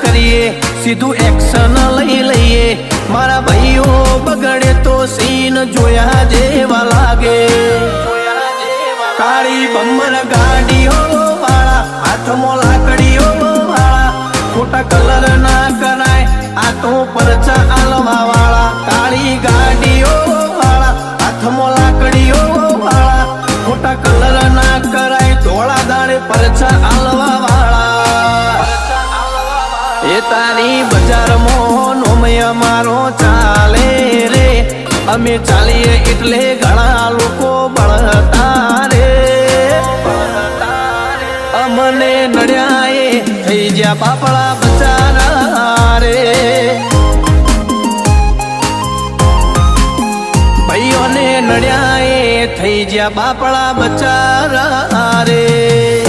કરીએ, સીધું એક્શન લઈ લઈએ. મારા ભાઈઓ બગડે તો સીન જોયા જેવા લાગે. કાળી બમ્બર ગાડીઓ વાળા, હાથમાં લાકડીઓ વાળા, ખોટા કલર ના કરાય, આ તો પરચા આલવા વાળા. કાળી ગાડીઓ વાળા, હાથમાં લાકડીઓ વાળા, ખોટા કલર ના કરાય, ધોળા દાડે પરચા આલવા વાળા. એ તારી બજારમાં નોમય મારો ચાલે રે, અમે ચાલીએ એટલે ઘણા લોકો બળતા રે. અમને નડ્યા એ થઈ જ્યાં બાપડા બચારા રે. ભાઈઓને નડ્યા એ થઈ જ્યાં બાપડા બચારા રે.